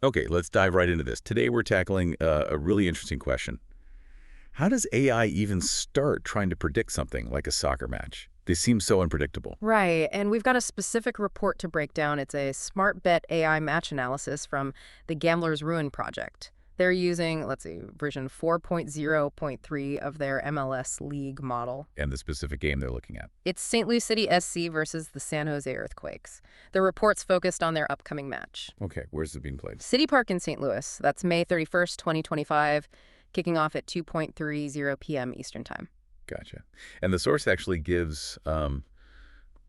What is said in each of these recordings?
Okay, let's dive right into this. Today we're tackling a really interesting question. How does AI even start trying to predict something like a soccer match? They seem so unpredictable. Right, and we've got a specific report to break down. It's a smart bet AI match analysis from the Gambler's Ruin project. They're using, let's see, version 4.0.3 of their MLS League model. And the specific game they're looking at. It's St. Louis City SC versus the San Jose Earthquakes. The report's focused on their upcoming match. Okay, where's it being played? City Park in St. Louis. That's May 31st, 2025, kicking off at 2:30 p.m. Eastern Time. Gotcha. And the source actually gives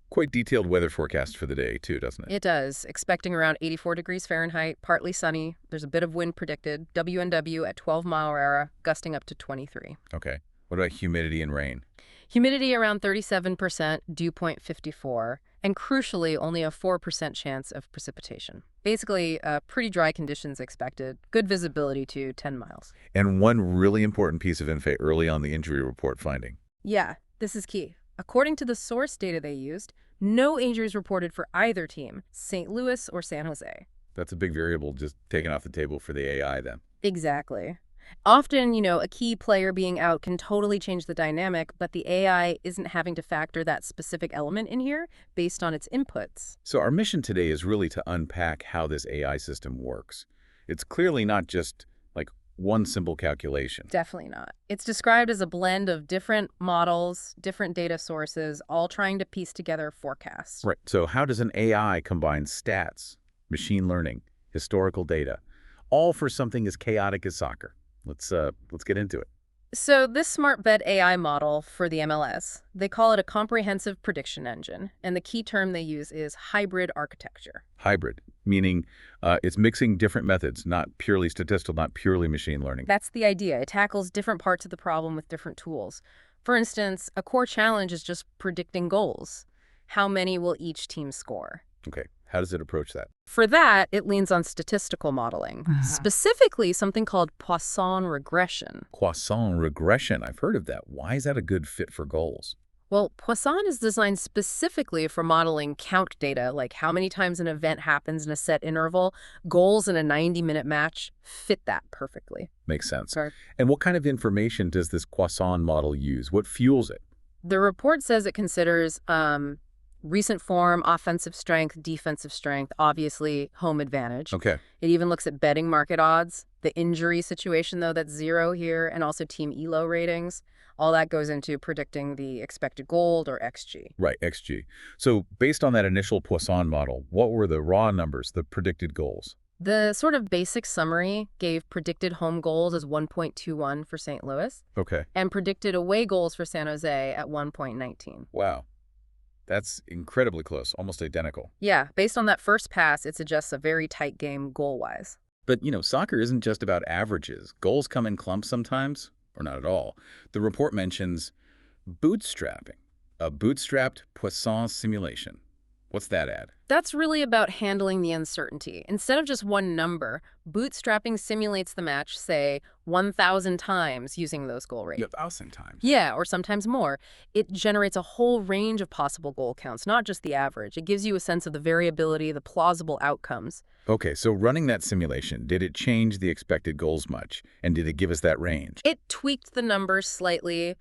quite detailed weather forecast for the day, too, doesn't it? It does. Expecting around 84 degrees Fahrenheit, partly sunny. There's a bit of wind predicted. WNW at 12-mile-per-hour, gusting up to 23. Okay. What about humidity and rain? Humidity around 37%, dew point 54, and crucially, only a 4% chance of precipitation. Basically, pretty dry conditions expected. Good visibility to 10 miles. And one really important piece of info early on the injury report finding. Yeah, this is key. According to the source data they used, no injuries reported for either team, St. Louis or San Jose. That's a big variable just taken off the table for the AI then. Exactly. Often, a key player being out can totally change the dynamic, but the AI isn't having to factor that specific element in here based on its inputs. So our mission today is really to unpack how this AI system works. It's clearly not just like one simple calculation. Definitely not. It's described as a blend of different models, different data sources, all trying to piece together forecasts. Right. So how does an AI combine stats, machine learning, historical data, all for something as chaotic as soccer? Let's get into it. So this smart bet AI model for the MLS, they call it a comprehensive prediction engine, and the key term they use is hybrid architecture. Hybrid, meaning it's mixing different methods, not purely statistical, not purely machine learning. That's the idea. It tackles different parts of the problem with different tools. For instance, a core challenge is just predicting goals. How many will each team score? Okay, how does it approach that? For that, it leans on statistical modeling, specifically something called Poisson regression. Poisson regression, I've heard of that. Why is that a good fit for goals? Well, Poisson is designed specifically for modeling count data, like how many times an event happens in a set interval. Goals in a 90-minute match fit that perfectly. Makes sense. Sorry. And what kind of information does this Poisson model use? What fuels it? The report says it considers recent form, offensive strength, defensive strength, obviously home advantage. Okay. It even looks at betting market odds, the injury situation, though, that's 0 here, and also team ELO ratings. All that goes into predicting the expected goal, or XG. Right, XG. So based on that initial Poisson model, what were the raw numbers, the predicted goals? The sort of basic summary gave predicted home goals as 1.21 for St. Louis Okay. and predicted away goals for San Jose at 1.19. Wow. That's incredibly close, almost identical. Yeah, based on that first pass, it suggests a very tight game goal-wise. But, soccer isn't just about averages. Goals come in clumps sometimes, or not at all. The report mentions bootstrapping, a bootstrapped Poisson simulation. What's that add? That's really about handling the uncertainty. Instead of just one number, bootstrapping simulates the match, say, 1,000 times using those goal rates. 1,000 times. Yeah, or sometimes more. It generates a whole range of possible goal counts, not just the average. It gives you a sense of the variability, the plausible outcomes. Okay, so running that simulation, did it change the expected goals much? And did it give us that range? It tweaked the numbers slightly.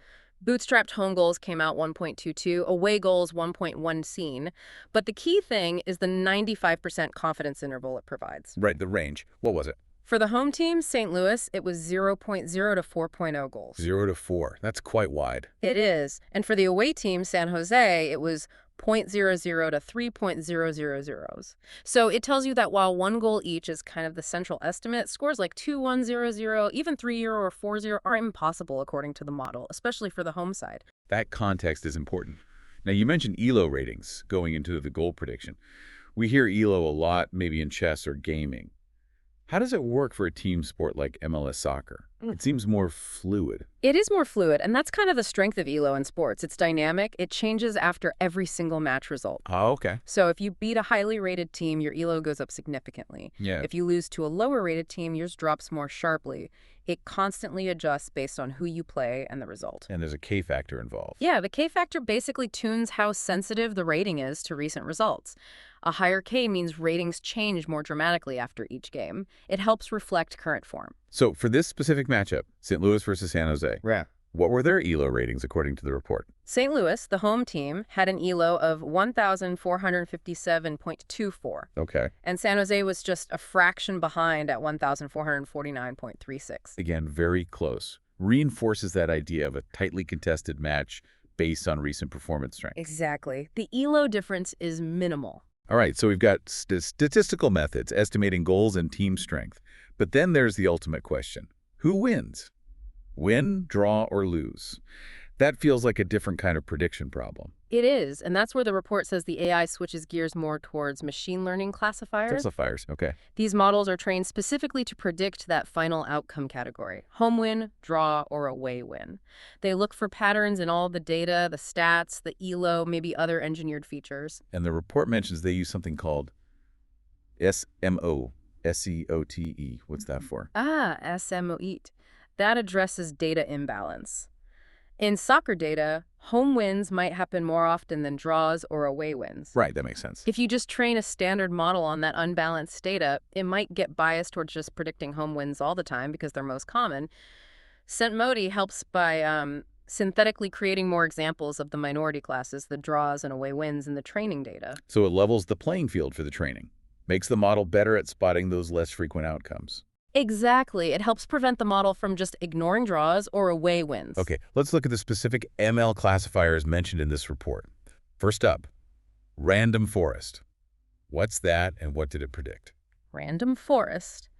Bootstrapped home goals came out 1.22, away goals 1.1, but the key thing is the 95% confidence interval it provides. Right, the range. What was it? For the home team, St. Louis, it was 0.0 to 4.0 goals. 0 to 4. That's quite wide. It is. And for the away team, San Jose, it was 0.00 to 3.000. So it tells you that while one goal each is kind of the central estimate, scores like 2-1-0-0, even 3-0 or 4-0 are impossible according to the model, especially for the home side. That context is important. Now, you mentioned ELO ratings going into the goal prediction. We hear ELO a lot, maybe in chess or gaming. How does it work for a team sport like MLS soccer? It seems more fluid. It is more fluid, and that's kind of the strength of ELO in sports. It's dynamic. It changes after every single match result. Oh, okay. So if you beat a highly rated team, your ELO goes up significantly. Yeah. If you lose to a lower rated team, yours drops more sharply. It constantly adjusts based on who you play and the result. And there's a K factor involved. Yeah, the K factor basically tunes how sensitive the rating is to recent results. A higher K means ratings change more dramatically after each game. It helps reflect current form. So for this specific matchup, St. Louis versus San Jose, Yeah. what were their ELO ratings according to the report? St. Louis, the home team, had an ELO of 1,457.24. Okay. And San Jose was just a fraction behind at 1,449.36. Again, very close. Reinforces that idea of a tightly contested match based on recent performance strength. Exactly. The ELO difference is minimal. All right, so we've got statistical methods estimating goals and team strength. But then there's the ultimate question. Who wins? Win, draw, or lose? That feels like a different kind of prediction problem. It is, and that's where the report says the AI switches gears more towards machine learning classifiers. Classifiers, okay. These models are trained specifically to predict that final outcome category: home win, draw, or away win. They look for patterns in all the data, the stats, the ELO, maybe other engineered features. And the report mentions they use something called SMO, SEOTE. What's that for? SMOEAT. That addresses data imbalance. In soccer data, home wins might happen more often than draws or away wins. Right, that makes sense. If you just train a standard model on that unbalanced data, it might get biased towards just predicting home wins all the time because they're most common. SEOTE helps by synthetically creating more examples of the minority classes, the draws and away wins in the training data. So it levels the playing field for the training, makes the model better at spotting those less frequent outcomes. Exactly. It helps prevent the model from just ignoring draws or away wins. Okay, let's look at the specific ML classifiers mentioned in this report. First up, random forest. What's that and what did it predict? Random forest.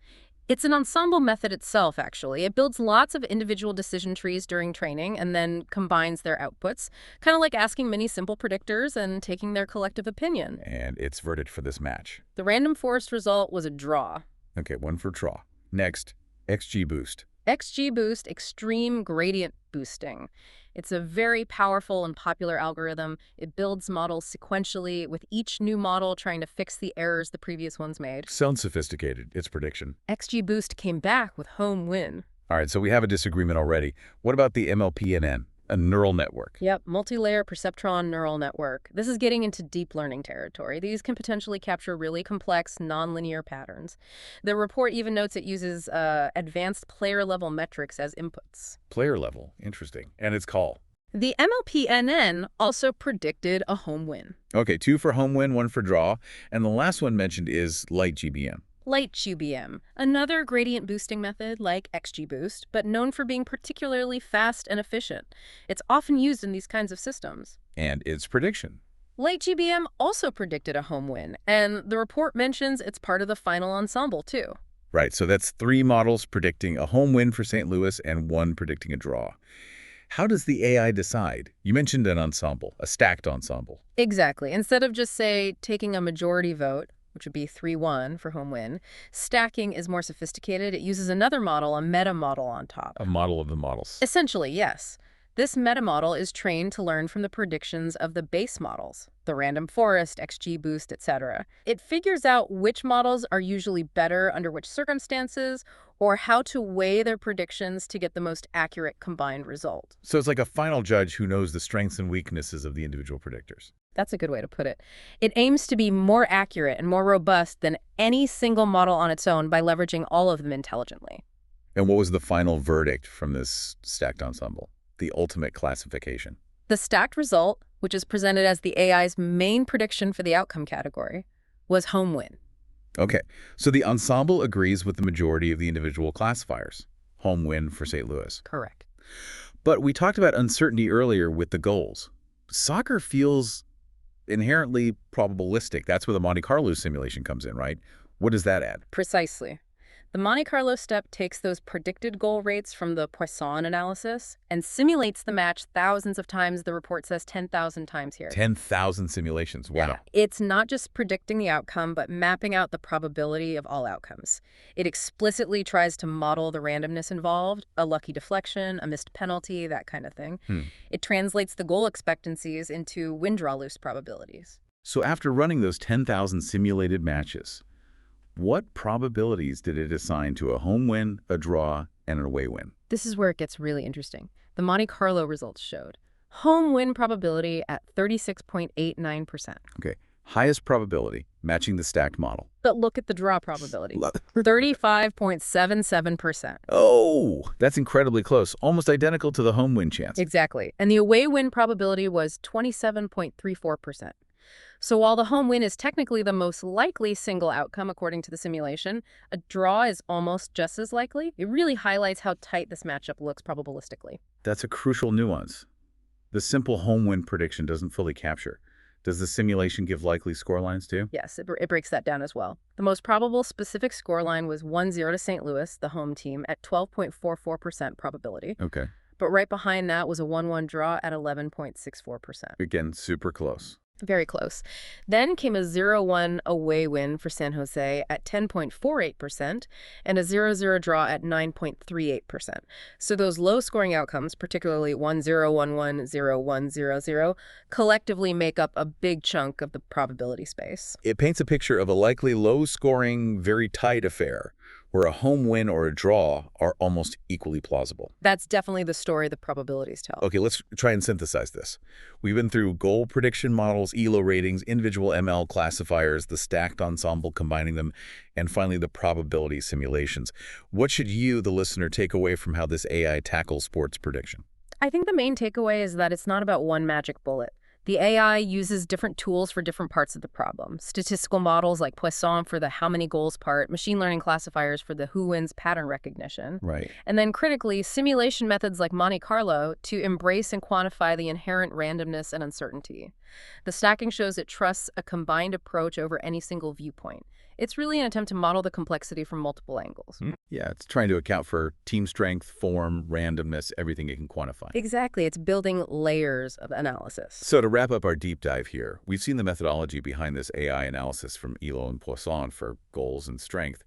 It's an ensemble method itself, actually. It builds lots of individual decision trees during training and then combines their outputs, kind of like asking many simple predictors and taking their collective opinion. And its verdict for this match. The random forest result was a draw. Okay, one for draw. Next, XGBoost. XGBoost, extreme gradient boosting. It's a very powerful and popular algorithm. It builds models sequentially, with each new model trying to fix the errors the previous ones made. Sounds sophisticated, its prediction. XGBoost came back with home win. All right, so we have a disagreement already. What about the MLPNN, a neural network? Yep, multi-layer perceptron neural network. This is getting into deep learning territory. These can potentially capture really complex, nonlinear patterns. The report even notes it uses advanced player-level metrics as inputs. Player level, interesting. And its call. The MLPNN also predicted a home win. Okay, 2 for home win, 1 for draw. And the last one mentioned is light GBM. Light GBM, another gradient boosting method like XGBoost, but known for being particularly fast and efficient. It's often used in these kinds of systems. And its prediction. Light GBM also predicted a home win, and the report mentions it's part of the final ensemble, too. Right, so that's 3 models predicting a home win for St. Louis and 1 predicting a draw. How does the AI decide? You mentioned an ensemble, a stacked ensemble. Exactly. Instead of just, say, taking a majority vote, which would be 3-1 for home win, stacking is more sophisticated. It uses another model, a meta model on top. A model of the models. Essentially, yes. This meta model is trained to learn from the predictions of the base models, the random forest, XGBoost, etc. It figures out which models are usually better under which circumstances, or how to weigh their predictions to get the most accurate combined result. So it's like a final judge who knows the strengths and weaknesses of the individual predictors. That's a good way to put it. It aims to be more accurate and more robust than any single model on its own by leveraging all of them intelligently. And what was the final verdict from this stacked ensemble? The ultimate classification. The stacked result, which is presented as the AI's main prediction for the outcome category, was home win. Okay, so the ensemble agrees with the majority of the individual classifiers. Home win for St. Louis. Correct. But we talked about uncertainty earlier with the goals. Soccer feels inherently probabilistic. That's where the Monte Carlo simulation comes in, right? What does that add? Precisely. The Monte Carlo step takes those predicted goal rates from the Poisson analysis and simulates the match thousands of times. The report says 10,000 times here. 10,000 simulations. Wow. Yeah. It's not just predicting the outcome, but mapping out the probability of all outcomes. It explicitly tries to model the randomness involved, a lucky deflection, a missed penalty, that kind of thing. It translates the goal expectancies into win-draw-lose probabilities. So after running those 10,000 simulated matches, what probabilities did it assign to a home win, a draw, and an away win? This is where it gets really interesting. The Monte Carlo results showed home win probability at 36.89%. Okay, highest probability, matching the stacked model. But look at the draw probability. Lo- 35.77%. Oh, that's incredibly close, almost identical to the home win chance. Exactly. And the away win probability was 27.34%. So while the home win is technically the most likely single outcome according to the simulation, a draw is almost just as likely. It really highlights how tight this matchup looks probabilistically. That's a crucial nuance. The simple home win prediction doesn't fully capture. Does the simulation give likely scorelines too? Yes, it breaks that down as well. The most probable specific scoreline was 1-0 to St. Louis, the home team, at 12.44% probability. Okay. But right behind that was a 1-1 draw at 11.64%. Again, super close. Very close. Then came a 0-1 away win for San Jose at 10.48% and a 0-0 draw at 9.38%. So those low-scoring outcomes, particularly 1-0, 1-1, 0-1, 0-0, collectively make up a big chunk of the probability space. It paints a picture of a likely low-scoring, very tight affair, where a home win or a draw are almost equally plausible. That's definitely the story the probabilities tell. Okay, let's try and synthesize this. We've been through goal prediction models, ELO ratings, individual ML classifiers, the stacked ensemble combining them, and finally the probability simulations. What should you, the listener, take away from how this AI tackles sports prediction? I think the main takeaway is that it's not about one magic bullet. The AI uses different tools for different parts of the problem. Statistical models like Poisson for the how many goals part, machine learning classifiers for the who wins pattern recognition. Right. And then critically, simulation methods like Monte Carlo to embrace and quantify the inherent randomness and uncertainty. The stacking shows it trusts a combined approach over any single viewpoint. It's really an attempt to model the complexity from multiple angles. Yeah, it's trying to account for team strength, form, randomness, everything it can quantify. Exactly. It's building layers of analysis. So to wrap up our deep dive here, we've seen the methodology behind this AI analysis from Elo and Poisson for goals and strength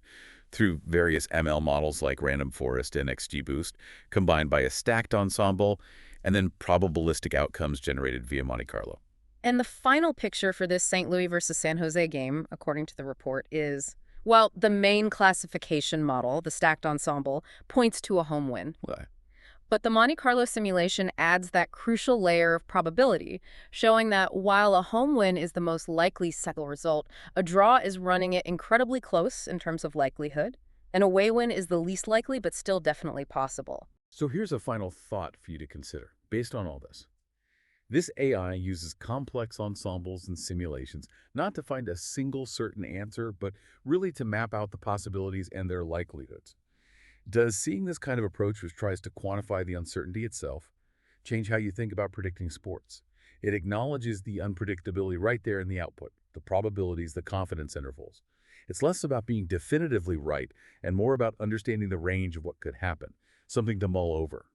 through various ML models like Random Forest and XGBoost, combined by a stacked ensemble, and then probabilistic outcomes generated via Monte Carlo. And the final picture for this St. Louis versus San Jose game, according to the report, is, well, the main classification model, the stacked ensemble, points to a home win. Well, But the Monte Carlo simulation adds that crucial layer of probability, showing that while a home win is the most likely second result, a draw is running it incredibly close in terms of likelihood. An away win is the least likely, but still definitely possible. so here's a final thought for you to consider, based on all this. This AI uses complex ensembles and simulations, not to find a single certain answer, but really to map out the possibilities and their likelihoods. Does seeing this kind of approach, which tries to quantify the uncertainty itself, change how you think about predicting sports? It acknowledges the unpredictability right there in the output, the probabilities, the confidence intervals. It's less about being definitively right and more about understanding the range of what could happen, something to mull over.